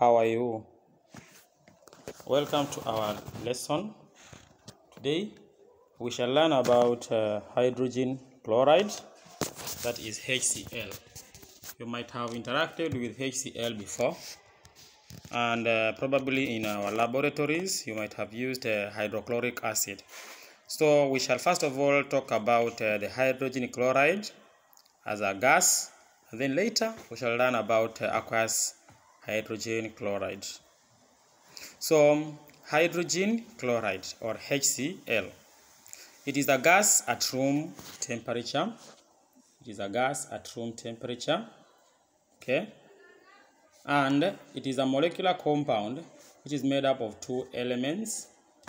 How are you? Welcome to our lesson. Today we shall learn about hydrogen chloride, that is HCl. You might have interacted with HCl before, and probably in our laboratories you might have used hydrochloric acid. So we shall first of all talk about the hydrogen chloride as a gas, and then later we shall learn about aqueous hydrogen chloride. So hydrogen chloride, or HCl, it is a gas at room temperature. It is a gas at room temperature, okay? And it is a molecular compound which is made up of two elements,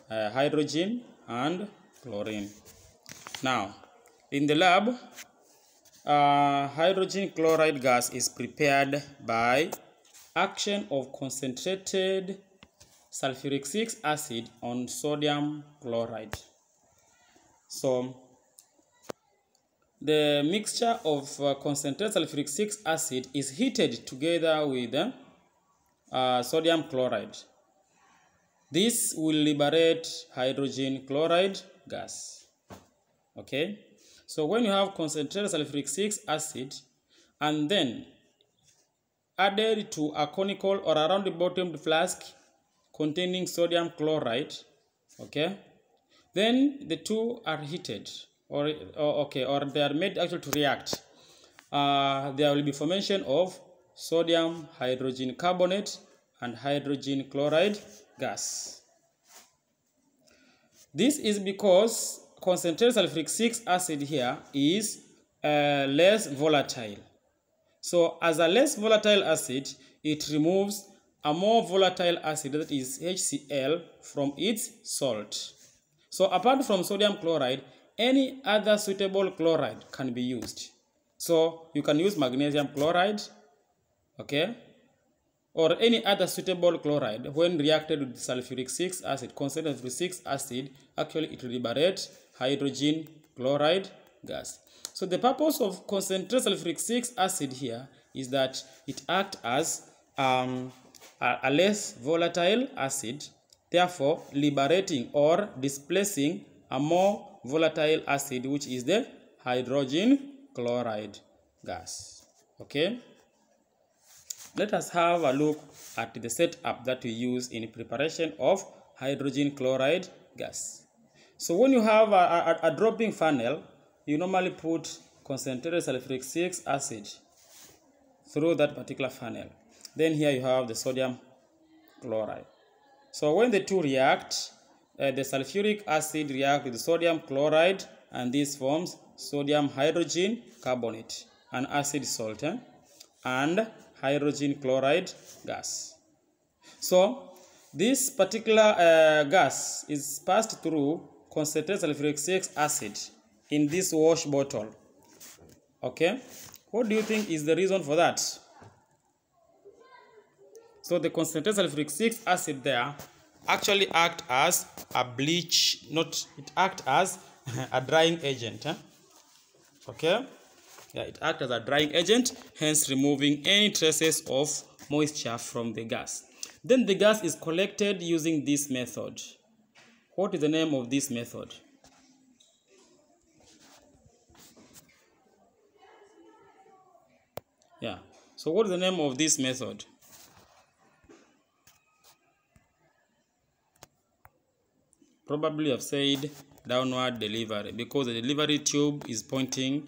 hydrogen and chlorine. Now, in the lab, hydrogen chloride gas is prepared by action of concentrated sulfuric 6 acid on sodium chloride. So the mixture of concentrated sulfuric 6 acid is heated together with sodium chloride. This will liberate hydrogen chloride gas. Okay, so when you have concentrated sulfuric 6 acid and then added to a conical or a round bottomed flask containing sodium chloride, okay, then the two are heated or they are made actually to react. There will be formation of sodium hydrogen carbonate and hydrogen chloride gas. This is because concentrated sulfuric 6 acid here is less volatile. So as a less volatile acid, it removes a more volatile acid, that is HCl, from its salt. So apart from sodium chloride, any other suitable chloride can be used. So you can use magnesium chloride, okay, or any other suitable chloride. When reacted with sulfuric 6 acid, concentrated sulfuric 6 acid, actually it will liberate hydrogen chloride gas. So the purpose of concentrated sulfuric 6 acid here is that it acts as a less volatile acid, therefore liberating or displacing a more volatile acid, which is the hydrogen chloride gas. Okay, let us have a look at the setup that we use in preparation of hydrogen chloride gas. So when you have a dropping funnel, you normally put concentrated sulfuric 6 acid through that particular funnel. Then here you have the sodium chloride. So when the two react, the sulfuric acid reacts with the sodium chloride, and this forms sodium hydrogen carbonate, an acid salt, and hydrogen chloride gas. So this particular gas is passed through concentrated sulfuric 6 acid in this wash bottle. Okay, what do you think is the reason for that? So the concentrated sulfuric 6 acid there actually act as a bleach, it act as a drying agent. Okay, yeah, it acts as a drying agent, hence removing any traces of moisture from the gas. Then the gas is collected using this method. What is the name of this method? Yeah, so what is the name of this method? Probably have said downward delivery, because the delivery tube is pointing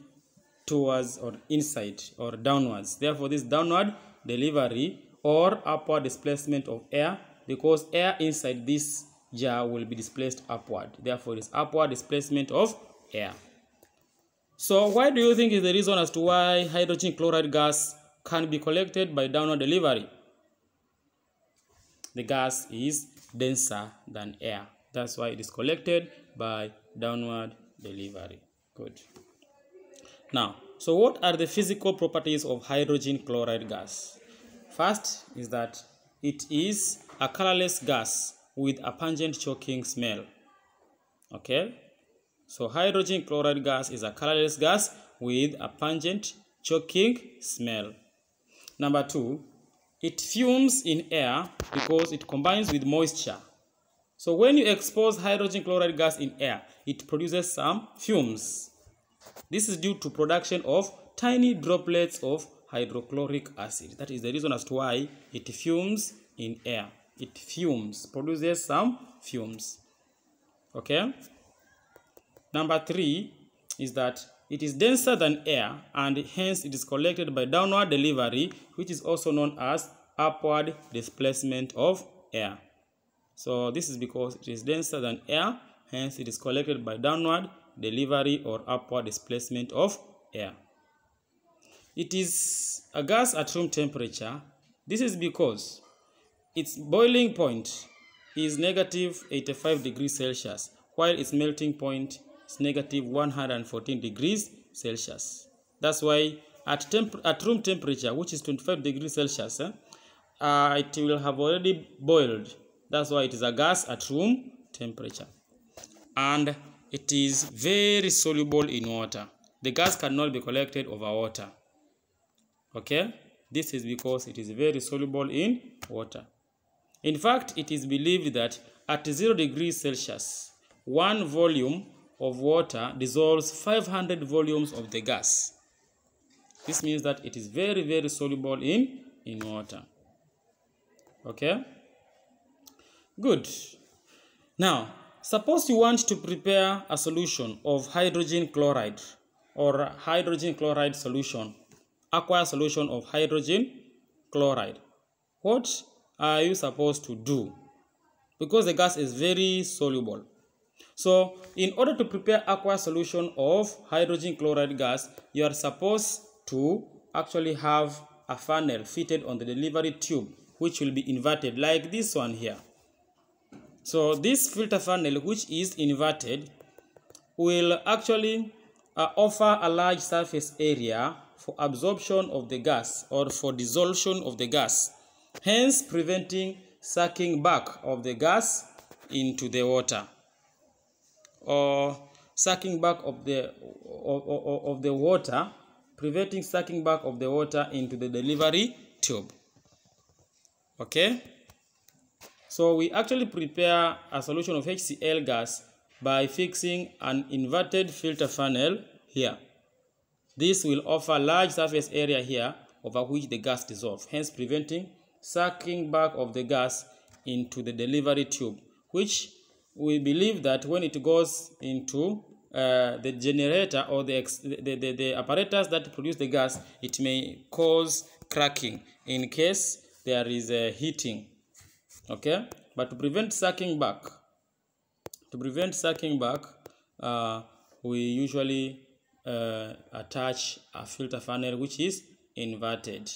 towards or inside or downwards. Therefore, this downward delivery or upward displacement of air, because air inside this jar will be displaced upward. Therefore, it is upward displacement of air. So why do you think is the reason as to why hydrogen chloride gas can be collected by downward delivery? The gas is denser than air. That's why it is collected by downward delivery. Good. Now, so what are the physical properties of hydrogen chloride gas? First is that it is a colorless gas with a pungent choking smell. Okay, so hydrogen chloride gas is a colorless gas with a pungent choking smell. Number two, it fumes in air because it combines with moisture. So when you expose hydrogen chloride gas in air, it produces some fumes. This is due to production of tiny droplets of hydrochloric acid. That is the reason as to why it fumes in air. It fumes, produces some fumes. Okay? Number 3 is that it is denser than air and hence it is collected by downward delivery, which is also known as upward displacement of air. So this is because it is denser than air, hence it is collected by downward delivery or upward displacement of air. It is a gas at room temperature. This is because its boiling point is negative 85 degrees Celsius, while its melting point is negative 114 degrees Celsius. That's why at room temperature, which is 25 degrees Celsius, it will have already boiled. That's why it is a gas at room temperature. And it is very soluble in water. The gas cannot be collected over water. Okay? This is because it is very soluble in water. In fact, it is believed that at 0 degrees Celsius, 1 volume of water dissolves 500 volumes of the gas. This means that it is very, very soluble in water. Okay? Good. Now, suppose you want to prepare a solution of hydrogen chloride or hydrogen chloride solution, aqueous solution of hydrogen chloride. What are you supposed to do? Because the gas is very soluble. So, in order to prepare aqueous solution of hydrogen chloride gas, you are supposed to actually have a funnel fitted on the delivery tube, which will be inverted like this one here. So this filter funnel, which is inverted, will actually offer a large surface area for absorption of the gas or for dissolution of the gas, hence preventing sucking back of the gas into the water, or sucking back of the water, preventing sucking back of the water into the delivery tube. Okay? So we actually prepare a solution of HCl gas by fixing an inverted filter funnel here. This will offer large surface area here over which the gas dissolves, hence preventing sucking back of the gas into the delivery tube, which we believe that when it goes into the generator or the apparatus that produce the gas, it may cause cracking in case there is a heating. Okay, but to prevent sucking back, we usually attach a filter funnel which is inverted.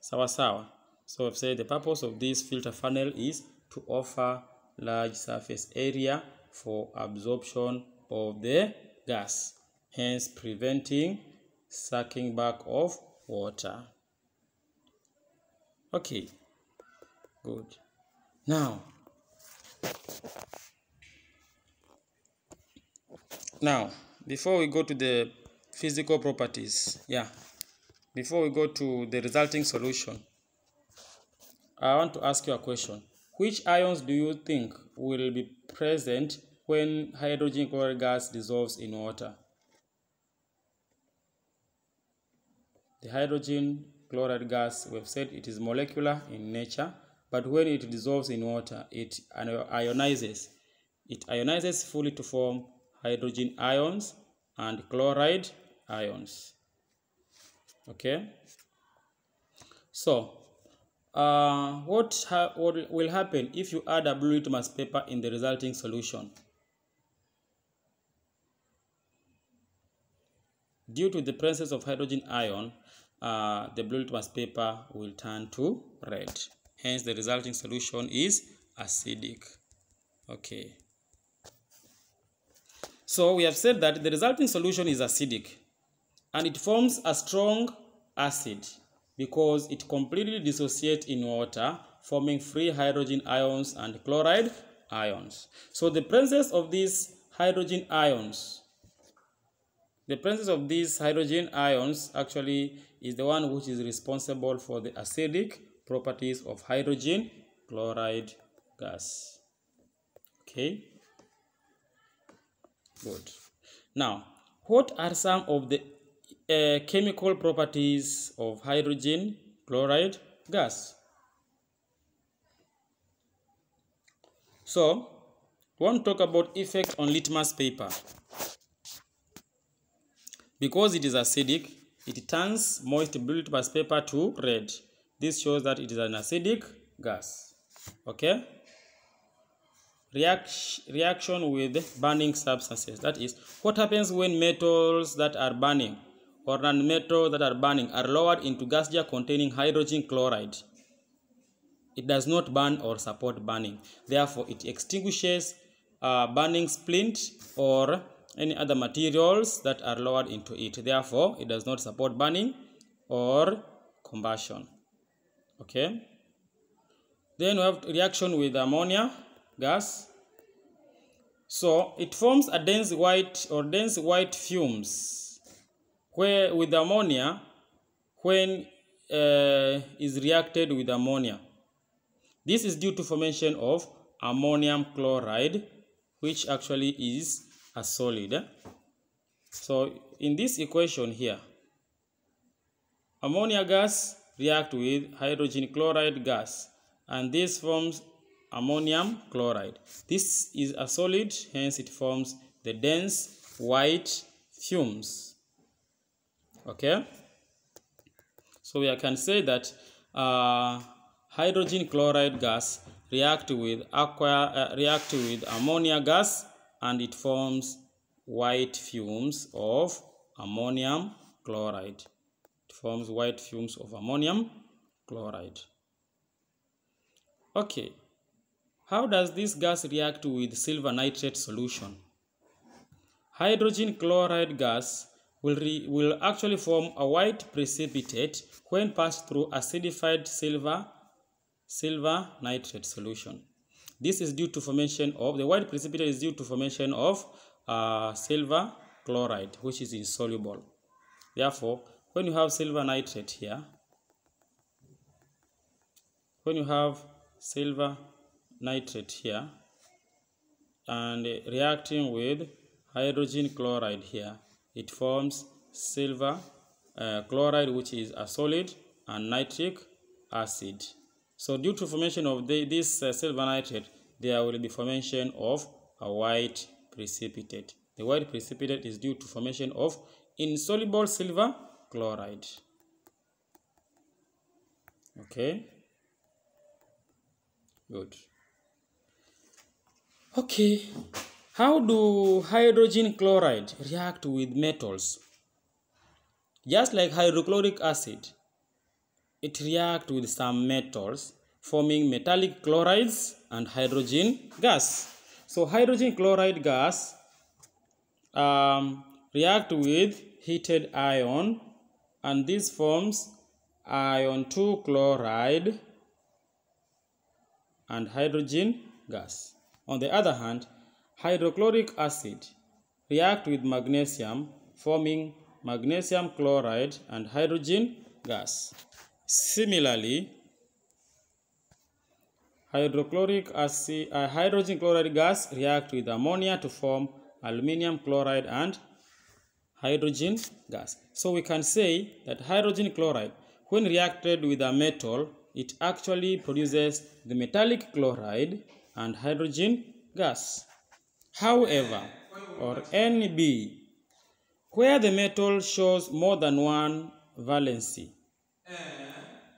Sawa sawa. So I've said the purpose of this filter funnel is to offer large surface area for absorption of the gas, hence preventing sucking back of water. Okay. Good. Now, before we go to the physical properties, before we go to the resulting solution, I want to ask you a question. Which ions do you think will be present when hydrogen chloride gas dissolves in water? The hydrogen chloride gas, we've said it is molecular in nature, but when it dissolves in water, it ionizes. It ionizes fully to form hydrogen ions and chloride ions. Okay? So, what will happen if you add a blue litmus paper in the resulting solution? Due to the presence of hydrogen ion, the blue litmus paper will turn to red. Hence, the resulting solution is acidic. Okay. So, we have said that the resulting solution is acidic, and it forms a strong acid because it completely dissociates in water, forming free hydrogen ions and chloride ions. So, the presence of these hydrogen ions actually is the one which is responsible for the acidic properties of hydrogen chloride gas. Okay, good. Now, what are some of the chemical properties of hydrogen chloride gas? So, we want to talk about effect on litmus paper. Because it is acidic, it turns moist blue litmus paper to red. This shows that it is an acidic gas. Okay? Reaction with burning substances. That is, what happens when metals that are burning or non-metals that are burning are lowered into gas jar containing hydrogen chloride? It does not burn or support burning. Therefore, it extinguishes burning splint or any other materials that are lowered into it. Therefore, it does not support burning or combustion. Okay. Then we have reaction with ammonia gas. So it forms a dense white fumes where with ammonia when is reacted with ammonia. This is due to formation of ammonium chloride, which actually is a solid. So in this equation here, ammonia gas react with hydrogen chloride gas, and this forms ammonium chloride. This is a solid, hence it forms the dense white fumes. Okay, so we can say that hydrogen chloride gas react with ammonia gas, and it forms white fumes of ammonium chloride. It forms white fumes of ammonium chloride. Okay, how does this gas react with silver nitrate solution? Hydrogen chloride gas will actually form a white precipitate when passed through acidified silver nitrate solution. This is due to formation of the white precipitate is due to formation of silver chloride, which is insoluble. Therefore, when you have silver nitrate here, and reacting with hydrogen chloride here, it forms silver chloride, which is a solid, and nitric acid. So due to formation of this silver nitrate, there will be formation of a white precipitate. The white precipitate is due to formation of insoluble silver chloride. Okay, good. Okay, how do hydrogen chloride react with metals? Just like hydrochloric acid, it reacts with some metals, forming metallic chlorides and hydrogen gas. So hydrogen chloride gas react with heated ion, and this forms iron 2 chloride and hydrogen gas. On the other hand, hydrochloric acid react with magnesium, forming magnesium chloride and hydrogen gas. Similarly, hydrogen chloride gas react with ammonia to form aluminum chloride and hydrogen gas. So we can say that hydrogen chloride, when reacted with a metal, it actually produces the metallic chloride and hydrogen gas. However, or NB, where the metal shows more than one valency,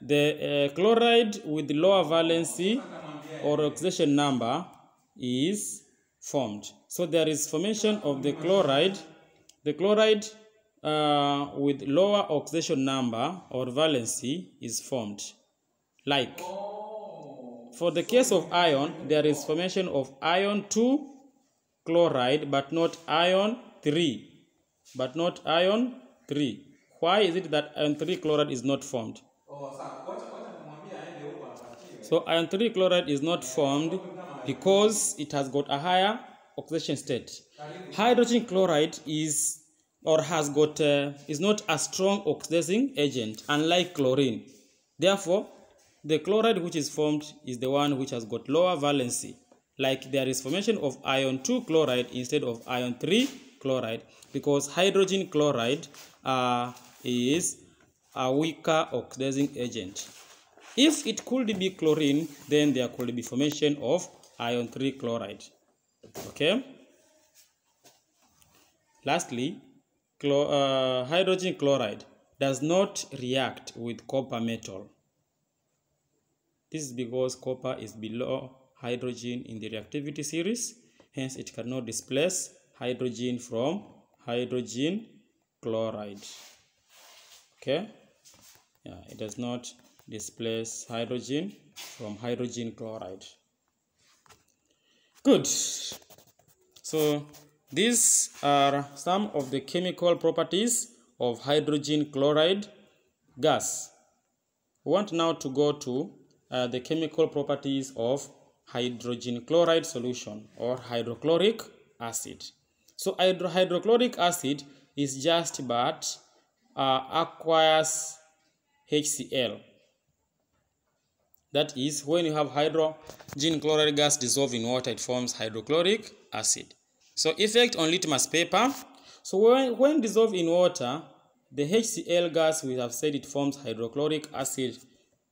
the chloride with lower valency or oxidation number is formed. So there is formation of the chloride with lower oxidation number or valency is formed. Like, for the case of iron, there is formation of iron 2 chloride, but not iron 3. Why is it that iron 3 chloride is not formed? So iron 3 chloride is not formed because it has got a higher oxidation state. Hydrogen chloride is or has got is not a strong oxidizing agent, unlike chlorine. Therefore, the chloride which is formed is the one which has got lower valency, like there is formation of iron 2 chloride instead of iron 3 chloride, because hydrogen chloride is a weaker oxidizing agent. If it could be chlorine, then there could be formation of iron 3 chloride. Okay. Lastly, hydrogen chloride does not react with copper metal. This is because copper is below hydrogen in the reactivity series, hence it cannot displace hydrogen from hydrogen chloride. Okay? Yeah, it does not displace hydrogen from hydrogen chloride. Good. So these are some of the chemical properties of hydrogen chloride gas. We want now to go to the chemical properties of hydrogen chloride solution or hydrochloric acid. So hydrochloric acid is just but aqueous HCl. That is, when you have hydrogen chloride gas dissolved in water, it forms hydrochloric acid. So effect on litmus paper. So when dissolved in water, the HCl gas, we have said it forms hydrochloric acid,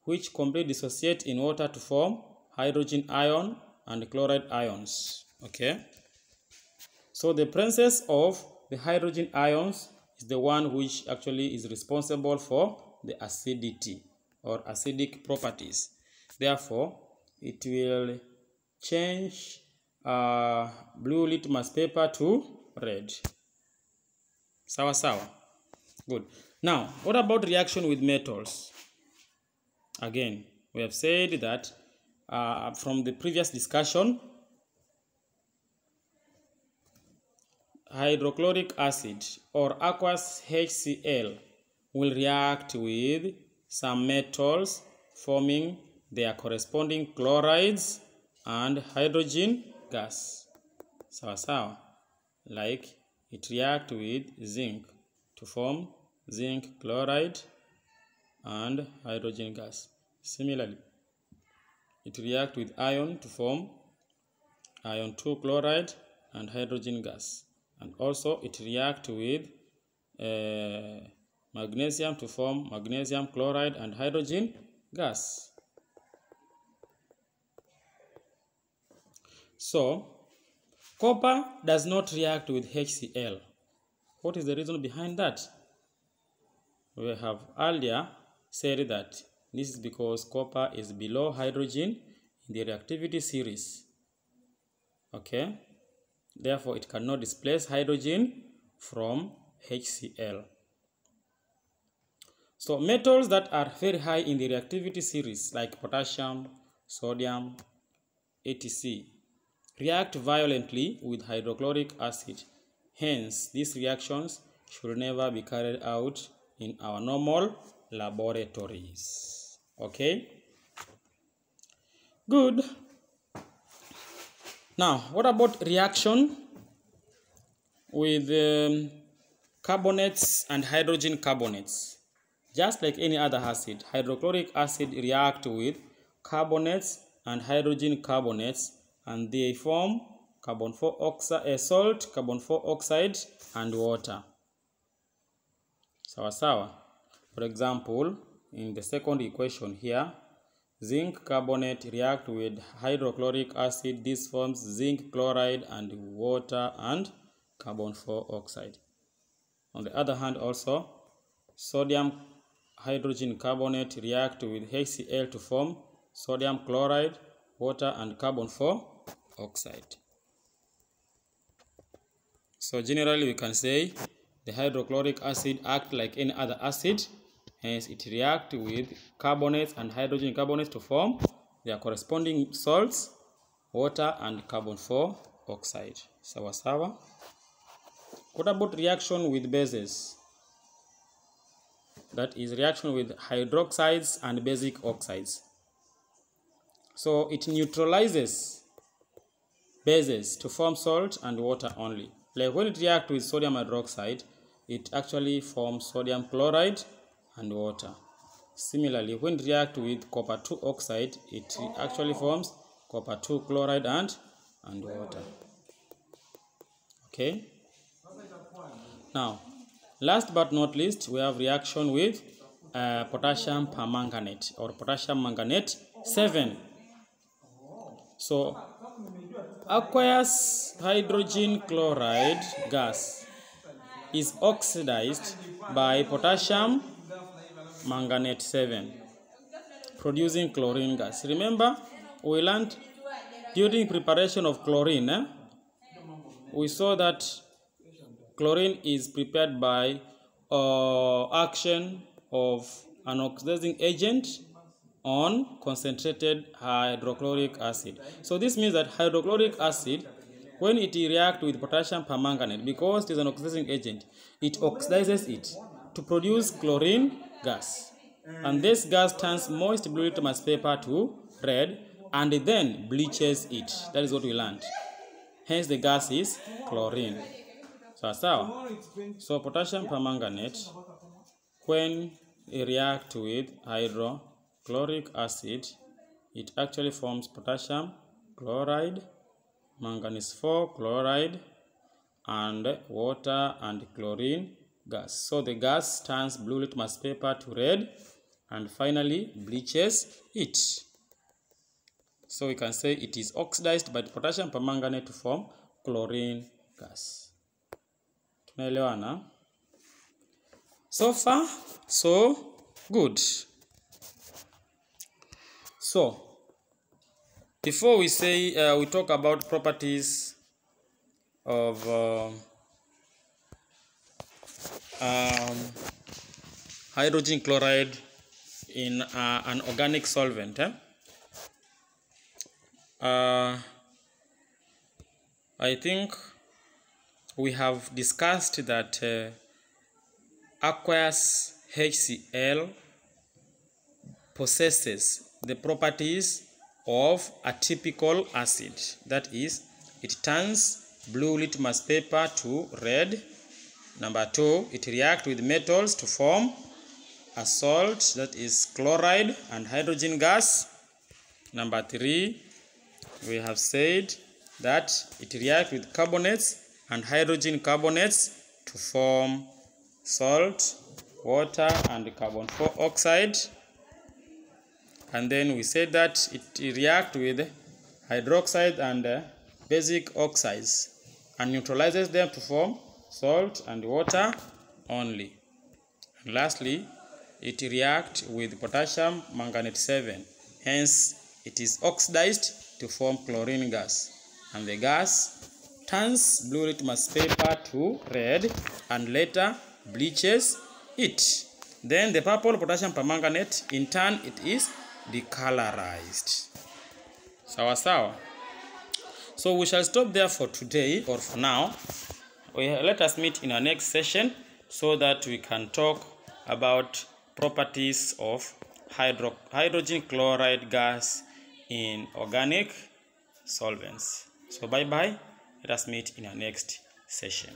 which completely dissociate in water to form hydrogen ion and chloride ions. Okay. So the presence of the hydrogen ions is the one which actually is responsible for the acidity or acidic properties. Therefore, it will change blue litmus paper to red. Sawa sawa. Good. Now, what about reaction with metals? Again, we have said that from the previous discussion, hydrochloric acid or aqueous HCl will react with some metals, forming their corresponding chlorides and hydrogen gas. Sawa sawa. Like it reacts with zinc to form zinc chloride and hydrogen gas. Similarly, it reacts with iron to form iron 2 chloride and hydrogen gas. And also it reacts with magnesium to form magnesium chloride and hydrogen gas. So, copper does not react with HCl. What is the reason behind that? We have earlier said that this is because copper is below hydrogen in the reactivity series. Okay? Therefore, it cannot displace hydrogen from HCl. So, metals that are very high in the reactivity series like potassium, sodium, etc. react violently with hydrochloric acid. Hence, these reactions should never be carried out in our normal laboratories. Okay? Good. Now, what about reaction with carbonates and hydrogen carbonates? Just like any other acid, hydrochloric acid react with carbonates and hydrogen carbonates, and they form carbon 4 oxide, salt, carbon 4 oxide, and water. Sawa sawa. For example, in the second equation here, zinc carbonate react with hydrochloric acid. This forms zinc chloride and water and carbon 4 oxide. On the other hand, also, sodium hydrogen carbonate react with HCl to form sodium chloride, water, and carbon 4 oxide. So generally we can say the hydrochloric acid acts like any other acid, hence it reacts with carbonates and hydrogen carbonates to form their corresponding salts, water, and carbon 4 oxide. Sawa sawa. What about reaction with bases? That is reaction with hydroxides and basic oxides. So it neutralizes bases to form salt and water only. Like when it reacts with sodium hydroxide, it actually forms sodium chloride and water. Similarly, when it reacts with copper 2 oxide, it actually forms copper 2 chloride and water. Okay. Now, last but not least, we have reaction with potassium permanganate or potassium manganate 7. So, aqueous hydrogen chloride gas is oxidized by potassium manganate 7, producing chlorine gas. Remember, we learned during preparation of chlorine, we saw that chlorine is prepared by action of an oxidizing agent on concentrated hydrochloric acid. So this means that hydrochloric acid, when it reacts with potassium permanganate, because it is an oxidizing agent, it oxidizes it to produce chlorine gas. And this gas turns moist blue litmus paper to red and then bleaches it. That is what we learned. Hence the gas is chlorine. So potassium permanganate, when it reacts with hydrochloric acid, it actually forms potassium chloride, manganese 4 chloride, and water and chlorine gas. So the gas turns blue litmus paper to red and finally bleaches it. So we can say it is oxidized by potassium permanganate to form chlorine gas. Tunaelewana? So far, so good. So, before we say we talk about properties of hydrogen chloride in an organic solvent, I think we have discussed that aqueous HCl possesses the properties of a typical acid. That is, it turns blue litmus paper to red. Number 2, it reacts with metals to form a salt, that is chloride and hydrogen gas. Number 3, we have said that it reacts with carbonates and hydrogen carbonates to form salt, water, and carbon 4 oxide. And then we said that it reacts with hydroxide and basic oxides and neutralizes them to form salt and water only. And lastly, it reacts with potassium manganate 7. Hence, it is oxidized to form chlorine gas. And the gas turns blue litmus paper to red and later bleaches it. Then the purple potassium permanganate, in turn, it is decolorized. Sawa sawa. So we shall stop there for today or for now. Let us meet in our next session so that we can talk about properties of hydrogen chloride gas in organic solvents. So bye bye. Let us meet in our next session.